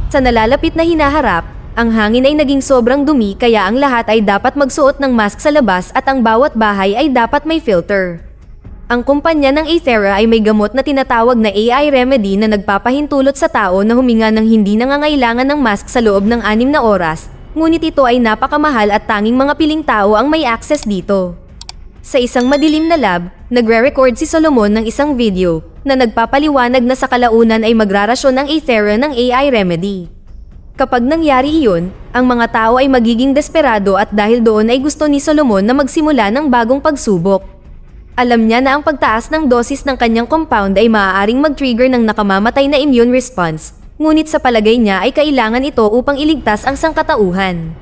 Sa nalalapit na hinaharap, ang hangin ay naging sobrang dumi kaya ang lahat ay dapat magsuot ng mask sa labas at ang bawat bahay ay dapat may filter. Ang kumpanya ng Aethera ay may gamot na tinatawag na AI Remedy na nagpapahintulot sa tao na huminga ng hindi nangangailangan ng mask sa loob ng 6 na oras, ngunit ito ay napakamahal at tanging mga piling tao ang may access dito. Sa isang madilim na lab, nagre-record si Solomon ng isang video na nagpapaliwanag na sa kalaunan ay magrarasyon ang Aethera ng AI Remedy. Kapag nangyari iyon, ang mga tao ay magiging desperado at dahil doon ay gusto ni Solomon na magsimula ng bagong pagsubok. Alam niya na ang pagtaas ng dosis ng kanyang compound ay maaaring mag-trigger ng nakamamatay na immune response, ngunit sa palagay niya ay kailangan ito upang iligtas ang sangkatauhan.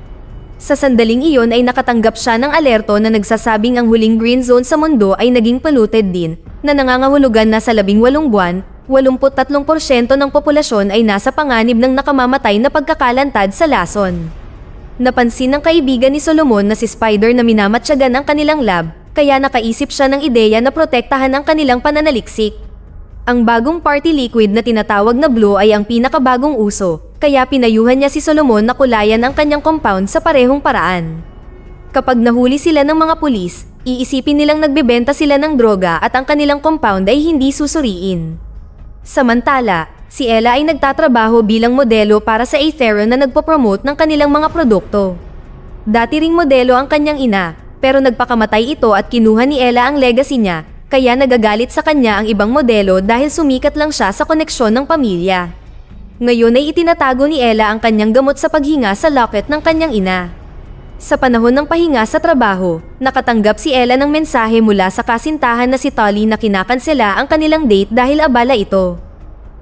Sa sandaling iyon ay nakatanggap siya ng alerto na nagsasabing ang huling green zone sa mundo ay naging polluted din, na nangangahulugan na sa 18 buwan, 83% ng populasyon ay nasa panganib ng nakamamatay na pagkakalantad sa lason. Napansin ng kaibigan ni Solomon na si Spider na minamatyagan ang kanilang lab, kaya nakaisip siya ng ideya na protektahan ang kanilang pananaliksik. Ang bagong party liquid na tinatawag na Blue ay ang pinakabagong uso, kaya pinayuhan niya si Solomon na kulayan ang kanyang compound sa parehong paraan. Kapag nahuli sila ng mga pulis, iisipin nilang nagbebenta sila ng droga at ang kanilang compound ay hindi susuriin. Samantala, si Ella ay nagtatrabaho bilang modelo para sa Aethera na nagpo-promote ng kanilang mga produkto. Dati ring modelo ang kanyang ina, pero nagpakamatay ito at kinuha ni Ella ang legacy niya, kaya nagagalit sa kanya ang ibang modelo dahil sumikat lang siya sa koneksyon ng pamilya. Ngayon ay itinatago ni Ella ang kanyang gamot sa paghinga sa locket ng kanyang ina. Sa panahon ng pahinga sa trabaho, nakatanggap si Ella ng mensahe mula sa kasintahan na si Tolly na kinakansela ang kanilang date dahil abala ito.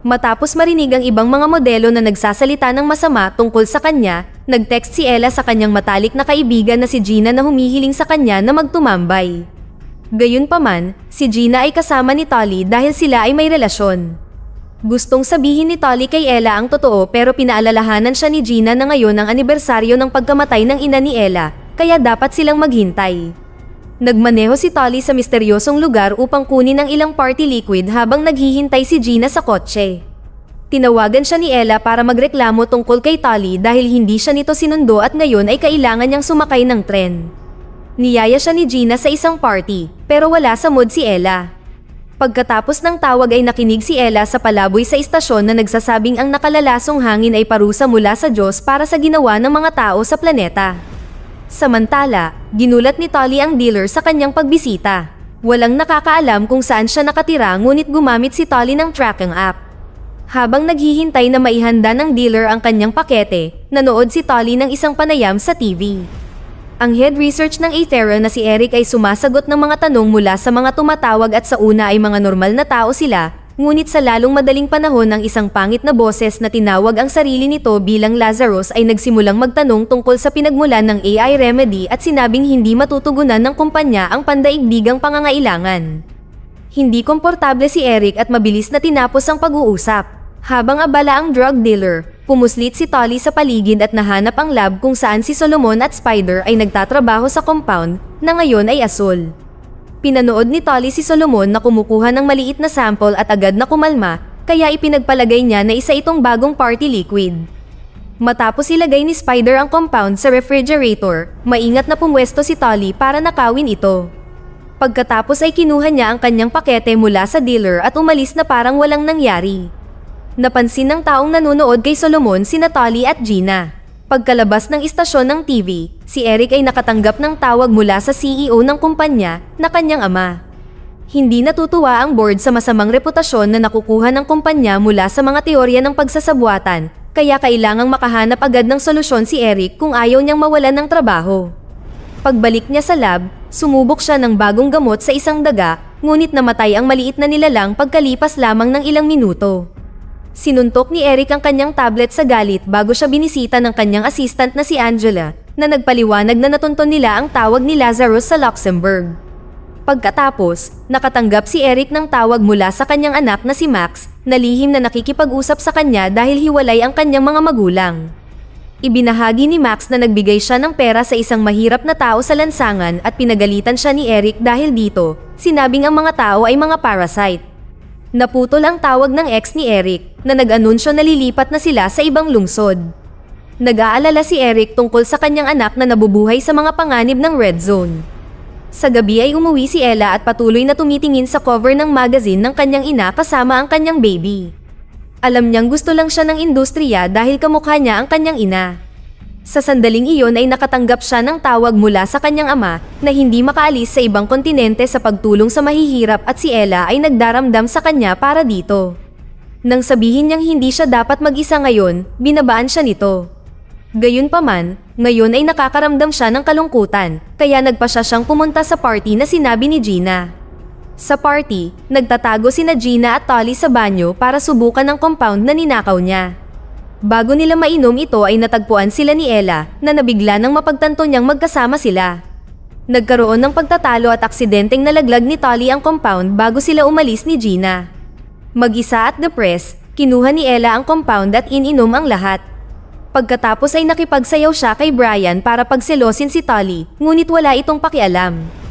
Matapos marinig ang ibang mga modelo na nagsasalita ng masama tungkol sa kanya, nag-text si Ella sa kanyang matalik na kaibigan na si Gina na humihiling sa kanya na magtumambay. Gayunpaman, si Gina ay kasama ni Tolly dahil sila ay may relasyon. Gustong sabihin ni Tolly kay Ella ang totoo pero pinaalalahanan siya ni Gina na ngayon ang anibersaryo ng pagkamatay ng ina ni Ella, kaya dapat silang maghintay. Nagmaneho si Tolly sa misteryosong lugar upang kunin ang ilang party liquid habang naghihintay si Gina sa kotse. Tinawagan siya ni Ella para magreklamo tungkol kay Tolly dahil hindi siya nito sinundo at ngayon ay kailangan niyang sumakay ng tren. Niyaya siya ni Gina sa isang party, pero wala sa mood si Ella. Pagkatapos ng tawag ay nakinig si Ella sa palaboy sa istasyon na nagsasabing ang nakalalasong hangin ay parusa mula sa Diyos para sa ginawa ng mga tao sa planeta. Samantala, ginulat ni Tolly ang dealer sa kanyang pagbisita. Walang nakakaalam kung saan siya nakatira ngunit gumamit si Tolly ng tracking app. Habang naghihintay na maihanda ng dealer ang kanyang pakete, nanood si Tolly ng isang panayam sa TV. Ang head research ng Aethera na si Eric ay sumasagot ng mga tanong mula sa mga tumatawag at sa una ay mga normal na tao sila, ngunit sa lalong madaling panahon ng isang pangit na boses na tinawag ang sarili nito bilang Lazarus ay nagsimulang magtanong tungkol sa pinagmulan ng AI Remedy at sinabing hindi matutugunan ng kumpanya ang pandaigdigang pangangailangan. Hindi komportable si Eric at mabilis na tinapos ang pag-uusap. Habang abala ang drug dealer, pumuslit si Tolly sa paligid at nahanap ang lab kung saan si Solomon at Spider ay nagtatrabaho sa compound na ngayon ay asul. Pinanood ni Tolly si Solomon na kumukuha ng maliit na sample at agad na kumalma, kaya ipinagpalagay niya na isa itong bagong party liquid. Matapos ilagay ni Spider ang compound sa refrigerator, maingat na pumwesto si Tolly para nakawin ito. Pagkatapos ay kinuha niya ang kanyang pakete mula sa dealer at umalis na parang walang nangyari. Napansin ng taong nanonood kay Solomon sina Tolly at Gina. Pagkalabas ng istasyon ng TV, si Eric ay nakatanggap ng tawag mula sa CEO ng kumpanya na kanyang ama. Hindi natutuwa ang board sa masamang reputasyon na nakukuha ng kumpanya mula sa mga teorya ng pagsasabuatan, kaya kailangang makahanap agad ng solusyon si Eric kung ayaw niyang mawalan ng trabaho. Pagbalik niya sa lab, sumubok siya ng bagong gamot sa isang daga, ngunit namatay ang maliit na nilalang pagkalipas lamang ng ilang minuto. Sinuntok ni Eric ang kanyang tablet sa galit bago siya binisita ng kanyang assistant na si Angela, na nagpaliwanag na natunton nila ang tawag ni Lazarus sa Luxembourg. Pagkatapos, nakatanggap si Eric ng tawag mula sa kanyang anak na si Max, na lihim na nakikipag-usap sa kanya dahil hiwalay ang kanyang mga magulang. Ibinahagi ni Max na nagbigay siya ng pera sa isang mahirap na tao sa lansangan at pinagalitan siya ni Eric dahil dito, sinabing ang mga tao ay mga parasite. Naputol ang tawag ng ex ni Eric na nag-anunsyo na lilipat na sila sa ibang lungsod. Nag-aalala si Eric tungkol sa kanyang anak na nabubuhay sa mga panganib ng Red Zone. Sa gabi ay umuwi si Ella at patuloy na tumitingin sa cover ng magazine ng kanyang ina kasama ang kanyang baby. Alam niyang gusto lang siya ng industriya dahil kamukha niya ang kanyang ina. Sa sandaling iyon ay nakatanggap siya ng tawag mula sa kanyang ama na hindi makaalis sa ibang kontinente sa pagtulong sa mahihirap at si Ella ay nagdaramdam sa kanya para dito. Nang sabihin niyang hindi siya dapat mag-isa ngayon, binabaan siya nito. Gayunpaman, ngayon ay nakakaramdam siya ng kalungkutan, kaya nagpa siyang pumunta sa party na sinabi ni Gina. Sa party, nagtatago sina Gina at Tolly sa banyo para subukan ang compound na ninakaw niya. Bago nila mainom ito ay natagpuan sila ni Ella na nabigla nang mapagtanto niyang magkasama sila. Nagkaroon ng pagtatalo at aksidenteng nalaglag ni Tolly ang compound bago sila umalis ni Gina. Mag-isa at depressed, kinuha ni Ella ang compound at ininom ang lahat. Pagkatapos ay nakipagsayaw siya kay Brian para pagselosin si Tolly, ngunit wala itong pakialam.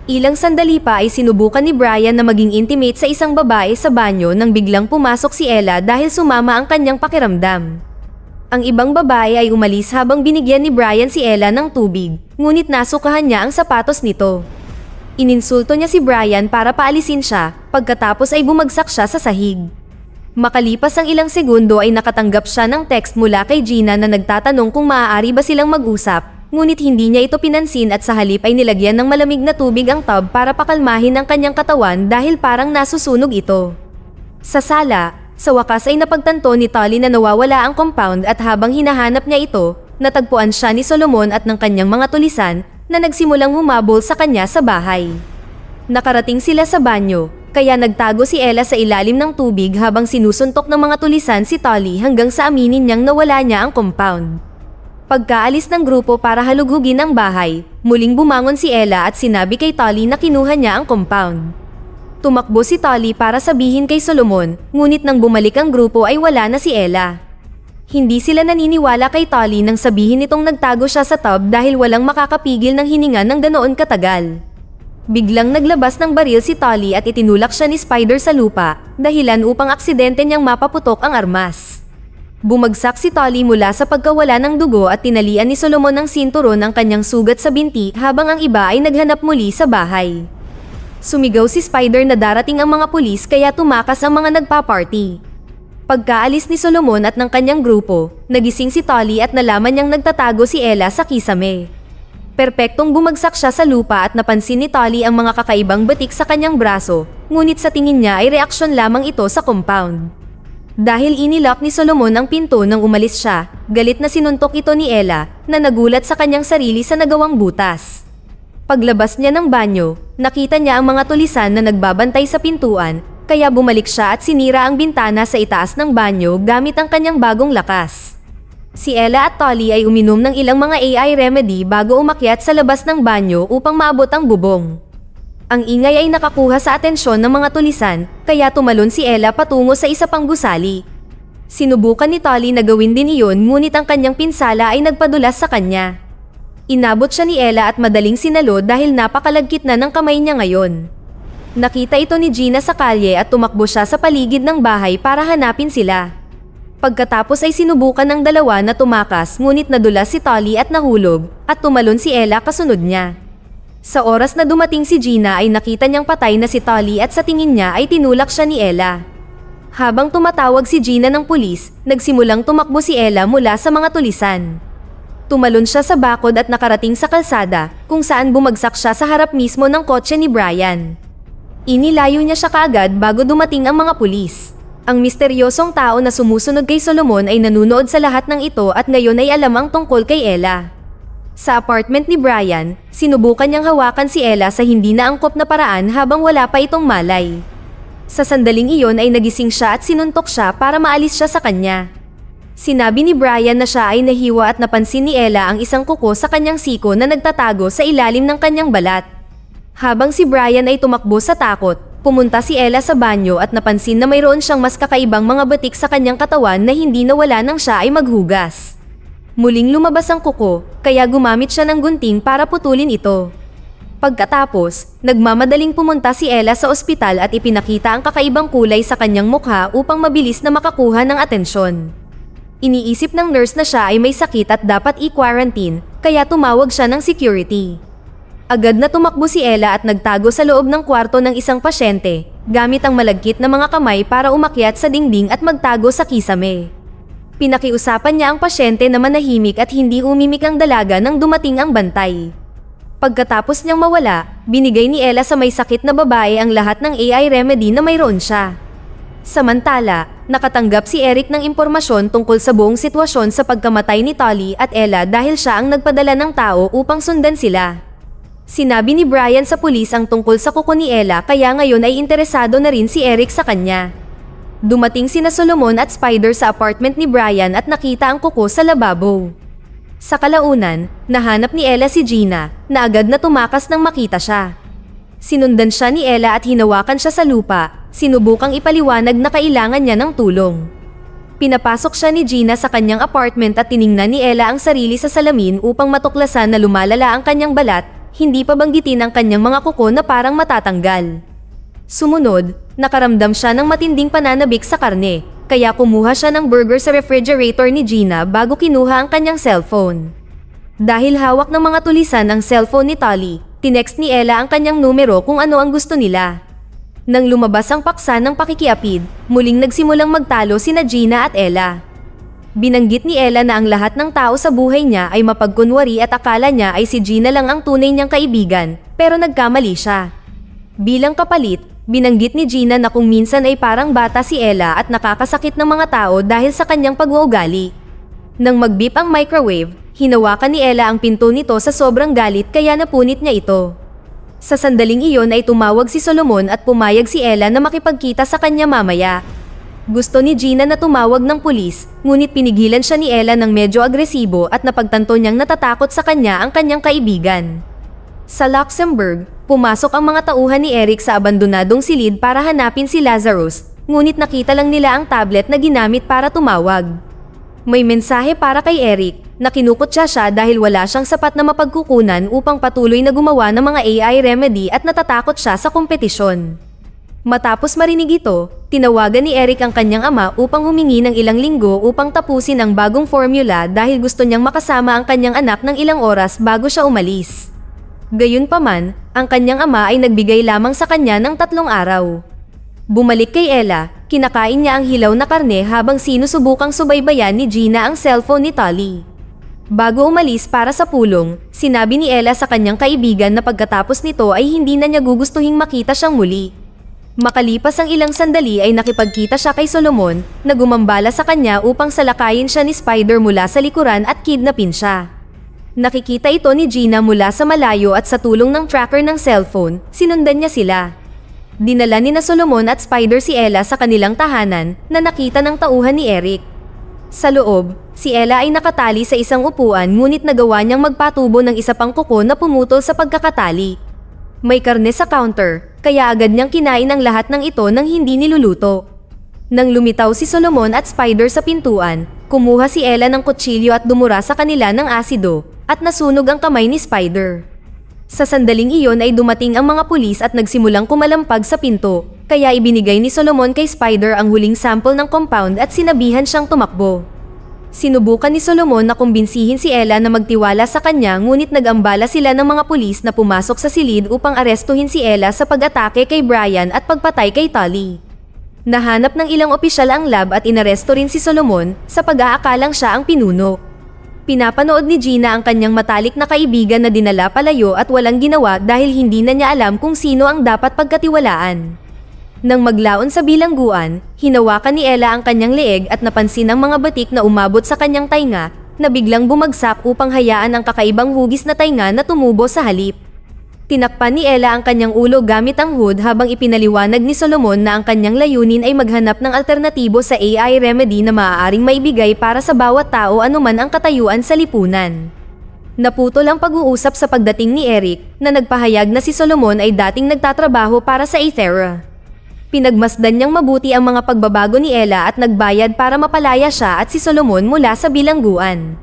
Ilang sandali pa ay sinubukan ni Brian na maging intimate sa isang babae sa banyo nang biglang pumasok si Ella dahil sumama ang kanyang pakiramdam. Ang ibang babae ay umalis habang binigyan ni Brian si Ella ng tubig, ngunit nasukahan niya ang sapatos nito. Ininsulto niya si Brian para paalisin siya, pagkatapos ay bumagsak siya sa sahig. Makalipas ang ilang segundo ay nakatanggap siya ng text mula kay Gina na nagtatanong kung maaari ba silang mag-usap. Ngunit hindi niya ito pinansin at sa halip ay nilagyan ng malamig na tubig ang tub para pakalmahin ang kanyang katawan dahil parang nasusunog ito. Sa sala, sa wakas ay napagtanto ni Tolly na nawawala ang compound at habang hinahanap niya ito, natagpuan siya ni Solomon at ng kanyang mga tulisan na nagsimulang humabol sa kanya sa bahay. Nakarating sila sa banyo, kaya nagtago si Ella sa ilalim ng tubig habang sinusuntok ng mga tulisan si Tolly hanggang sa aminin niyang nawala niya ang compound. Pagkaalis ng grupo para halughugin ang bahay, muling bumangon si Ella at sinabi kay Tolly na kinuha niya ang compound. Tumakbo si Tolly para sabihin kay Solomon, ngunit nang bumalik ang grupo ay wala na si Ella. Hindi sila naniniwala kay Tolly nang sabihin nitong nagtago siya sa tub dahil walang makakapigil ng hininga ng ganoon katagal. Biglang naglabas ng baril si Tolly at itinulak siya ni Spider sa lupa, dahilan upang aksidente niyang mapaputok ang armas. Bumagsak si Tolly mula sa pagkawala ng dugo at tinalian ni Solomon ng sinturon ang kanyang sugat sa binti habang ang iba ay naghanap muli sa bahay. Sumigaw si Spider na darating ang mga pulis kaya tumakas ang mga nagpa-party. Pagkaalis ni Solomon at ng kanyang grupo, nagising si Tolly at nalaman niyang nagtatago si Ella sa kisame. Perpektong bumagsak siya sa lupa at napansin ni Tolly ang mga kakaibang batik sa kanyang braso, ngunit sa tingin niya ay reaksyon lamang ito sa compound. Dahil inilock ni Solomon ang pinto nang umalis siya, galit na sinuntok ito ni Ella na nagulat sa kanyang sarili sa nagawang butas. Paglabas niya ng banyo, nakita niya ang mga tulisan na nagbabantay sa pintuan, kaya bumalik siya at sinira ang bintana sa itaas ng banyo gamit ang kanyang bagong lakas. Si Ella at Tolly ay uminom ng ilang mga AI remedy bago umakyat sa labas ng banyo upang maabot ang bubong. Ang ingay ay nakakuha sa atensyon ng mga tulisan, kaya tumalon si Ella patungo sa isa pang gusali. Sinubukan ni Tolly na gawin din iyon ngunit ang kanyang pinsala ay nagpadulas sa kanya. Inabot siya ni Ella at madaling sinalo dahil napakalagkit na ng kamay niya ngayon. Nakita ito ni Gina sa kalye at tumakbo siya sa paligid ng bahay para hanapin sila. Pagkatapos ay sinubukan ng dalawa na tumakas ngunit nadulas si Tolly at nahulog at tumalon si Ella kasunod niya. Sa oras na dumating si Gina ay nakita niyang patay na si Tolly at sa tingin niya ay tinulak siya ni Ella. Habang tumatawag si Gina ng pulis, nagsimulang tumakbo si Ella mula sa mga tulisan. Tumalon siya sa bakod at nakarating sa kalsada kung saan bumagsak siya sa harap mismo ng kotse ni Brian. Inilayo niya siya kaagad bago dumating ang mga pulis. Ang misteryosong tao na sumusunod kay Solomon ay nanunood sa lahat ng ito at ngayon ay alam ang tungkol kay Ella. Sa apartment ni Brian, sinubukan niyang hawakan si Ella sa hindi naangkop na paraan habang wala pa itong malay. Sa sandaling iyon ay nagising siya at sinuntok siya para maalis siya sa kanya. Sinabi ni Brian na siya ay nahiwa at napansin ni Ella ang isang kuko sa kanyang siko na nagtatago sa ilalim ng kanyang balat. Habang si Brian ay tumakbo sa takot, pumunta si Ella sa banyo at napansin na mayroon siyang mas kakaibang mga batik sa kanyang katawan na hindi nawala nang siya ay maghugas. Muling lumabas ang kuko, kaya gumamit siya ng gunting para putulin ito. Pagkatapos, nagmamadaling pumunta si Ella sa ospital at ipinakita ang kakaibang kulay sa kanyang mukha upang mabilis na makakuha ng atensyon. Iniisip ng nurse na siya ay may sakit at dapat i-quarantine, kaya tumawag siya ng security. Agad na tumakbo si Ella at nagtago sa loob ng kwarto ng isang pasyente, gamit ang malagkit na mga kamay para umakyat sa dingding at magtago sa kisame. Pinakiusapan niya ang pasyente na manahimik at hindi umimik ang dalaga nang dumating ang bantay. Pagkatapos niyang mawala, binigay ni Ella sa may sakit na babae ang lahat ng AI remedy na mayroon siya. Samantala, nakatanggap si Eric ng impormasyon tungkol sa buong sitwasyon sa pagkamatay ni Tolly at Ella dahil siya ang nagpadala ng tao upang sundan sila. Sinabi ni Brian sa pulis ang tungkol sa kuko ni Ella kaya ngayon ay interesado na rin si Eric sa kanya. Dumating sina Solomon at Spider sa apartment ni Brian at nakita ang kuko sa lababo. Sa kalaunan, nahanap ni Ella si Gina, na agad na tumakas nang makita siya. Sinundan siya ni Ella at hinawakan siya sa lupa, sinubukang ipaliwanag na kailangan niya ng tulong. Pinapasok siya ni Gina sa kanyang apartment at tiningnan ni Ella ang sarili sa salamin upang matuklasan na lumalala ang kanyang balat, hindi pa banggitin ang kanyang mga kuko na parang matatanggal. Sumunod, nakaramdam siya ng matinding pananabik sa karne. Kaya kumuha siya ng burger sa refrigerator ni Gina bago kinuha ang kanyang cellphone. Dahil hawak ng mga tulisan ang cellphone ni Tolly, tinext ni Ella ang kanyang numero kung ano ang gusto nila. Nang lumabas ang paksa ng pakikiapid, muling nagsimulang magtalo sina Gina at Ella. Binanggit ni Ella na ang lahat ng tao sa buhay niya ay mapagkunwari at akala niya ay si Gina lang ang tunay niyang kaibigan, pero nagkamali siya. Bilang kapalit, binanggit ni Gina na kung minsan ay parang bata si Ella at nakakasakit ng mga tao dahil sa kanyang pag-uugali. Nang mag-beep ang microwave, hinawakan ni Ella ang pinto nito sa sobrang galit kaya napunit niya ito. Sa sandaling iyon ay tumawag si Solomon at pumayag si Ella na makipagkita sa kanya mamaya. Gusto ni Gina na tumawag ng pulis, ngunit pinigilan siya ni Ella ng medyo agresibo at napagtanto niyang natatakot sa kanya ang kanyang kaibigan. Sa Luxembourg, pumasok ang mga tauhan ni Eric sa abandonadong silid para hanapin si Lazarus, ngunit nakita lang nila ang tablet na ginamit para tumawag. May mensahe para kay Eric, na kinukutya siya dahil wala siyang sapat na mapagkukunan upang patuloy na gumawa ng mga AI remedy at natatakot siya sa kompetisyon. Matapos marinig ito, tinawagan ni Eric ang kanyang ama upang humingi ng ilang linggo upang tapusin ang bagong formula dahil gusto niyang makasama ang kanyang anak ng ilang oras bago siya umalis. Gayunpaman, ang kanyang ama ay nagbigay lamang sa kanya ng 3 araw. Bumalik kay Ella, kinakain niya ang hilaw na karne habang sinusubukang subaybayan ni Gina ang cellphone ni Tolly. Bago umalis para sa pulong, sinabi ni Ella sa kanyang kaibigan na pagkatapos nito ay hindi na niya gugustuhing makita siyang muli. Makalipas ang ilang sandali ay nakipagkita siya kay Solomon, na gumambala sa kanya upang salakayin siya ni Spider mula sa likuran at kidnapin siya. Nakikita ito ni Gina mula sa malayo at sa tulong ng tracker ng cellphone, sinundan niya sila. Dinala ni na Solomon at Spider si Ella sa kanilang tahanan na nakita ng tauhan ni Eric. Sa loob, si Ella ay nakatali sa isang upuan ngunit nagawa niyang magpatubo ng isa pang kuko na pumutol sa pagkakatali. May karne sa counter, kaya agad niyang kinain ang lahat ng ito nang hindi niluluto. Nang lumitaw si Solomon at Spider sa pintuan, kumuha si Ella ng kutsilyo at dumura sa kanila ng asido, at nasunog ang kamay ni Spider. Sa sandaling iyon ay dumating ang mga pulis at nagsimulang kumalampag sa pinto, kaya ibinigay ni Solomon kay Spider ang huling sample ng compound at sinabihan siyang tumakbo. Sinubukan ni Solomon na kumbinsihin si Ella na magtiwala sa kanya ngunit nag-ambala sila ng mga pulis na pumasok sa silid upang arestuhin si Ella sa pag-atake kay Brian at pagpatay kay Tolly. Nahanap ng ilang opisyal ang lab at inaresto rin si Solomon sa pag-aakalang siya ang pinuno. Pinapanood ni Gina ang kanyang matalik na kaibigan na dinala palayo at walang ginawa dahil hindi na niya alam kung sino ang dapat pagkatiwalaan. Nang maglaon sa bilangguan, hinawakan ni Ella ang kanyang leeg at napansin ang mga batik na umabot sa kanyang tainga na biglang bumagsak upang hayaan ang kakaibang hugis na tainga na tumubo sa halip. Tinakpan ni Ella ang kanyang ulo gamit ang hood habang ipinaliwanag ni Solomon na ang kanyang layunin ay maghanap ng alternatibo sa AI remedy na maaaring maibigay para sa bawat tao anuman ang katayuan sa lipunan. Naputol ang pag-uusap sa pagdating ni Eric na nagpahayag na si Solomon ay dating nagtatrabaho para sa Aethera. Pinagmasdan niyang mabuti ang mga pagbabago ni Ella at nagbayad para mapalaya siya at si Solomon mula sa bilangguan.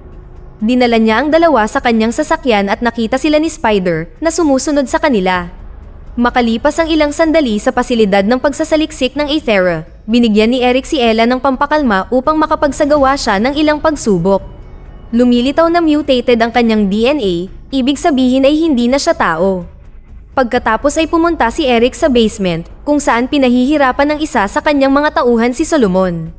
Dinala niya ang dalawa sa kanyang sasakyan at nakita sila ni Spider na sumusunod sa kanila. Makalipas ang ilang sandali sa pasilidad ng pagsasaliksik ng Aethera, binigyan ni Eric si Ella ng pampakalma upang makapagsagawa siya ng ilang pagsubok. Lumilitaw na mutated ang kanyang DNA, ibig sabihin ay hindi na siya tao. Pagkatapos ay pumunta si Eric sa basement, kung saan pinahihirapan ng isa sa kanyang mga tauhan si Solomon.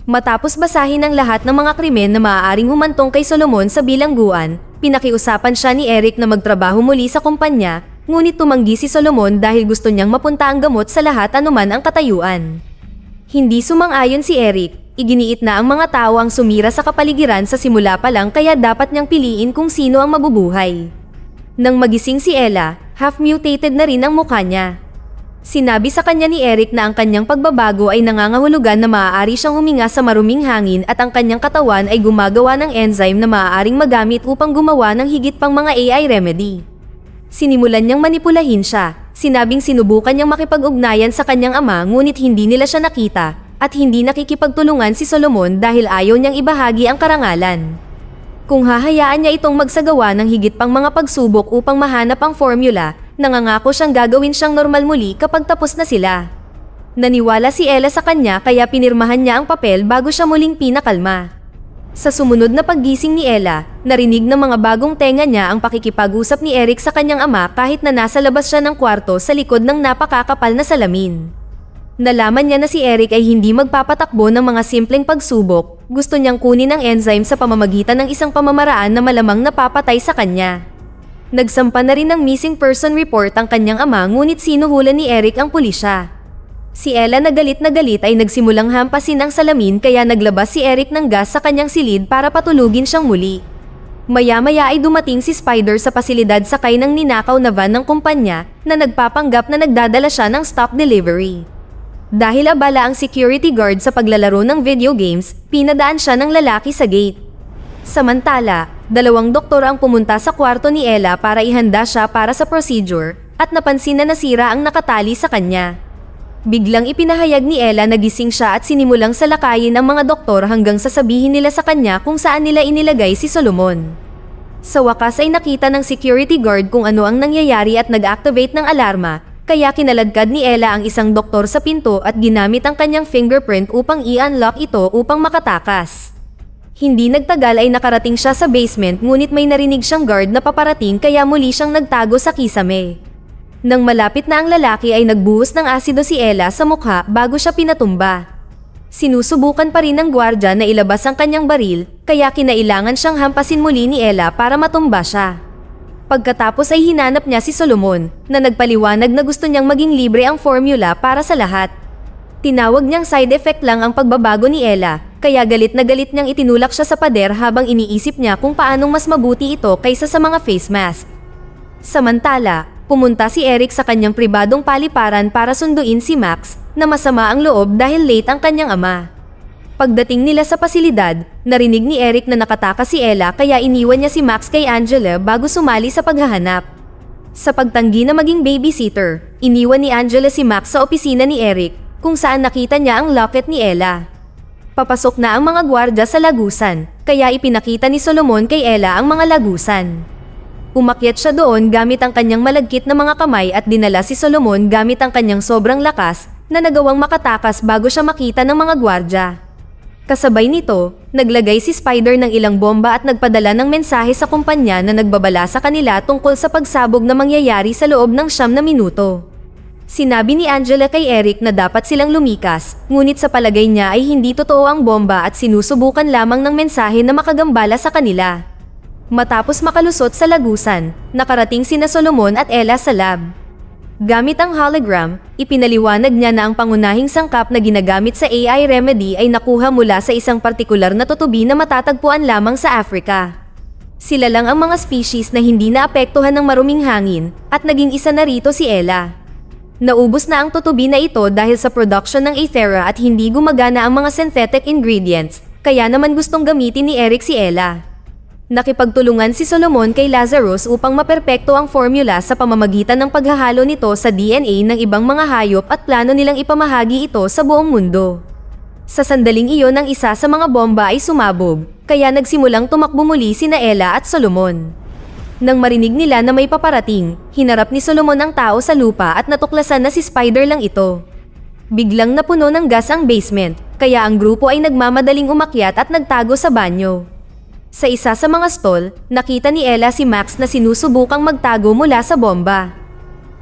Matapos basahin ang lahat ng mga krimen na maaaring humantong kay Solomon sa bilangguan, pinakiusapan siya ni Eric na magtrabaho muli sa kumpanya, ngunit tumanggi si Solomon dahil gusto niyang mapunta ang gamot sa lahat anuman ang katayuan. Hindi sumang-ayon si Eric, iginiit na ang mga tao ang sumira sa kapaligiran sa simula pa lang kaya dapat niyang piliin kung sino ang mabubuhay. Nang magising si Ella, half-mutated na rin ang mukha niya. Sinabi sa kanya ni Eric na ang kanyang pagbabago ay nangangahulugan na maaari siyang huminga sa maruming hangin at ang kanyang katawan ay gumagawa ng enzyme na maaaring magamit upang gumawa ng higit pang mga AI remedy. Sinimulan niyang manipulahin siya, sinabing sinubukan niyang makipag-ugnayan sa kanyang ama ngunit hindi nila siya nakita at hindi nakikipagtulungan si Solomon dahil ayaw niyang ibahagi ang karangalan. Kung hahayaan niya itong magsagawa ng higit pang mga pagsubok upang mahanap ang formula, nangangako siyang gagawin siyang normal muli kapag tapos na sila. Naniwala si Ella sa kanya kaya pinirmahan niya ang papel bago siya muling pinakalma. Sa sumunod na paggising ni Ella, narinig ng mga bagong tenga niya ang pakikipag-usap ni Eric sa kanyang ama kahit na nasa labas siya ng kwarto sa likod ng napakakapal na salamin. Nalaman niya na si Eric ay hindi magpapatakbo ng mga simpleng pagsubok, gusto niyang kunin ang enzyme sa pamamagitan ng isang pamamaraan na malamang napapatay sa kanya. Nagsampa na rin ng missing person report ang kanyang ama ngunit sinuhulan ni Eric ang pulisya. Si Ella na galit ay nagsimulang hampasin ang salamin kaya naglabas si Eric ng gas sa kanyang silid para patulugin siyang muli. Maya-maya ay dumating si Spider sa pasilidad sakay ng ninakaw na van ng kumpanya na nagpapanggap na nagdadala siya ng stock delivery. Dahil abala ang security guard sa paglalaro ng video games, pinadaan siya ng lalaki sa gate. Samantala, 2 doktor ang pumunta sa kwarto ni Ella para ihanda siya para sa procedure at napansin na nasira ang nakatali sa kanya. Biglang ipinahayag ni Ella na gising siya at sinimulang salakayin ang mga doktor hanggang sasabihin nila sa kanya kung saan nila inilagay si Solomon. Sa wakas ay nakita ng security guard kung ano ang nangyayari at nag-activate ng alarma, kaya kinaladkad ni Ella ang isang doktor sa pinto at ginamit ang kanyang fingerprint upang i-unlock ito upang makatakas. Hindi nagtagal ay nakarating siya sa basement ngunit may narinig siyang guard na paparating kaya muli siyang nagtago sa kisame. Nang malapit na ang lalaki ay nagbuhos ng asido si Ella sa mukha bago siya pinatumba. Sinusubukan pa rin ng gwardya na ilabas ang kanyang baril kaya kinailangan siyang hampasin muli ni Ella para matumba siya. Pagkatapos ay hinanap niya si Solomon na nagpaliwanag na gusto niyang maging libre ang formula para sa lahat. Tinawag niyang side effect lang ang pagbabago ni Ella, kaya galit na galit niyang itinulak siya sa pader habang iniisip niya kung paanong mas mabuti ito kaysa sa mga face mask. Samantala, pumunta si Eric sa kanyang pribadong paliparan para sunduin si Max na masama ang loob dahil late ang kanyang ama. Pagdating nila sa pasilidad, narinig ni Eric na nakatakas si Ella kaya iniwan niya si Max kay Angela bago sumali sa paghahanap. Sa pagtanggi na maging babysitter, iniwan ni Angela si Max sa opisina ni Eric kung saan nakita niya ang locket ni Ella. Papasok na ang mga gwardya sa lagusan, kaya ipinakita ni Solomon kay Ella ang mga lagusan. Umakyat siya doon gamit ang kanyang malagkit na mga kamay at dinala si Solomon gamit ang kanyang sobrang lakas na nagawang makatakas bago siya makita ng mga gwardya. Kasabay nito, naglagay si Spider ng ilang bomba at nagpadala ng mensahe sa kumpanya na nagbabala sa kanila tungkol sa pagsabog na mangyayari sa loob ng 9 na minuto. Sinabi ni Angela kay Eric na dapat silang lumikas, ngunit sa palagay niya ay hindi totoo ang bomba at sinusubukan lamang ng mensahe na makagambala sa kanila. Matapos makalusot sa lagusan, nakarating sina Solomon at Ella sa lab. Gamit ang hologram, ipinaliwanag niya na ang pangunahing sangkap na ginagamit sa AI remedy ay nakuha mula sa isang partikular na tutubi na matatagpuan lamang sa Africa. Sila lang ang mga species na hindi naapektuhan ng maruming hangin, at naging isa na rito si Ella. Naubos na ang tutubi na ito dahil sa production ng Aethera at hindi gumagana ang mga synthetic ingredients, kaya naman gustong gamitin ni Eric si Ella. Nakipagtulungan si Solomon kay Lazarus upang maperpekto ang formula sa pamamagitan ng paghahalo nito sa DNA ng ibang mga hayop at plano nilang ipamahagi ito sa buong mundo. Sa sandaling iyon ang isa sa mga bomba ay sumabog, kaya nagsimulang tumakbo muli sina Ella at Solomon. Nang marinig nila na may paparating, hinarap ni Solomon ang tao sa lupa at natuklasan na si Spider lang ito. Biglang napuno ng gas ang basement, kaya ang grupo ay nagmamadaling umakyat at nagtago sa banyo. Sa isa sa mga stall, nakita ni Ella si Max na sinusubukang magtago mula sa bomba.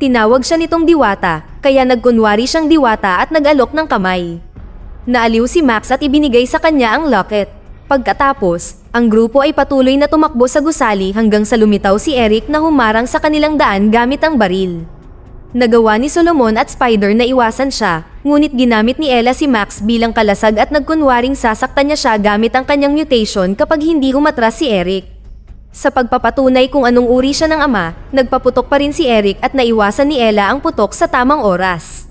Tinawag siya nitong diwata, kaya nagkunwari siyang diwata at nag-alok ng kamay. Naaliw si Max at ibinigay sa kanya ang locket. Pagkatapos, ang grupo ay patuloy na tumakbo sa gusali hanggang sa lumitaw si Eric na humarang sa kanilang daan gamit ang baril. Nagawa ni Solomon at Spider na iwasan siya, ngunit ginamit ni Ella si Max bilang kalasag at nagkunwaring sasaktan niya siya gamit ang kanyang mutation kapag hindi umatras si Eric. Sa pagpapatunay kung anong uri siya ng ama, nagpaputok pa rin si Eric at naiwasan ni Ella ang putok sa tamang oras.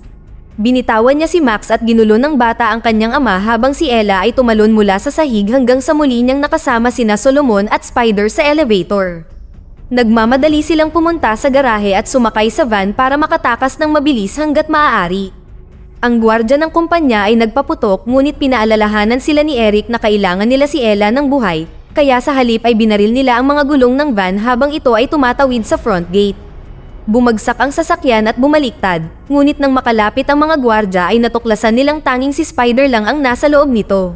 Binitawan niya si Max at ginulo ng bata ang kanyang ama habang si Ella ay tumalon mula sa sahig hanggang sa muli niyang nakasama sina Solomon at Spider sa elevator. Nagmamadali silang pumunta sa garahe at sumakay sa van para makatakas ng mabilis hanggat maaari. Ang gwardya ng kumpanya ay nagpaputok ngunit pinaalalahanan sila ni Eric na kailangan nila si Ella ng buhay, kaya sa halip ay binaril nila ang mga gulong ng van habang ito ay tumatawid sa front gate. Bumagsak ang sasakyan at bumaliktad, ngunit nang makalapit ang mga gwardya ay natuklasan nilang tanging si Spider lang ang nasa loob nito.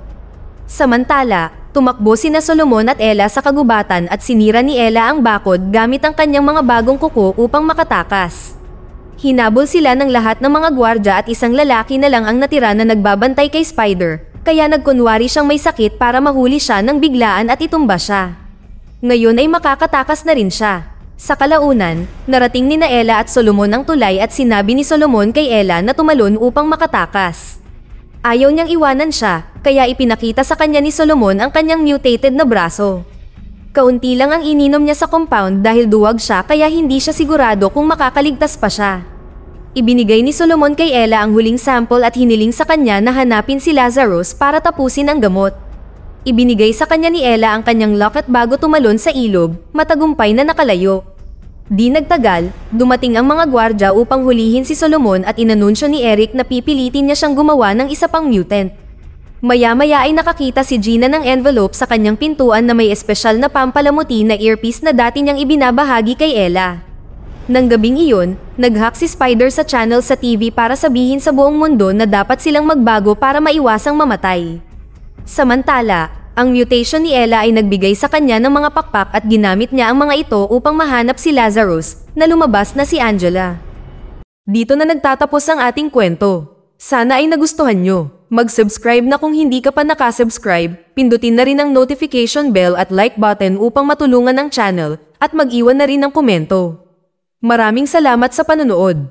Samantala, tumakbo sina Solomon at Ella sa kagubatan at sinira ni Ella ang bakod gamit ang kanyang mga bagong kuko upang makatakas. Hinabol sila ng lahat ng mga gwardya at isang lalaki na lang ang natira na nagbabantay kay Spider, kaya nagkunwari siyang may sakit para mahuli siya ng biglaan at itumba siya. Ngayon ay makakatakas na rin siya. Sa kalaunan, narating ni Ella at Solomon ang tulay at sinabi ni Solomon kay Ella na tumalon upang makatakas. Ayaw niyang iwanan siya, kaya ipinakita sa kanya ni Solomon ang kanyang mutated na braso. Kaunti lang ang ininom niya sa compound dahil duwag siya kaya hindi siya sigurado kung makakaligtas pa siya. Ibinigay ni Solomon kay Ella ang huling sample at hiniling sa kanya na hanapin si Lazarus para tapusin ang gamot. Ibinigay sa kanya ni Ella ang kanyang locket bago tumalon sa ilog, matagumpay na nakalayo. Di nagtagal, dumating ang mga gwardya upang hulihin si Solomon at inanunsyo ni Eric na pipilitin niya siyang gumawa ng isa pang mutant. Maya-maya ay nakakita si Gina ng envelope sa kanyang pintuan na may espesyal na pampalamuti na earpiece na dati niyang ibinabahagi kay Ella. Nang gabing iyon, nag-hack si Spider sa channel sa TV para sabihin sa buong mundo na dapat silang magbago para maiwasang mamatay. Samantala, ang mutation ni Ella ay nagbigay sa kanya ng mga pakpak at ginamit niya ang mga ito upang mahanap si Lazarus, na lumabas na si Angela. Dito na nagtatapos ang ating kwento. Sana ay nagustuhan nyo. Mag-subscribe na kung hindi ka pa nakasubscribe, pindutin na rin ang notification bell at like button upang matulungan ang channel, at mag-iwan na rin ng komento. Maraming salamat sa panonood.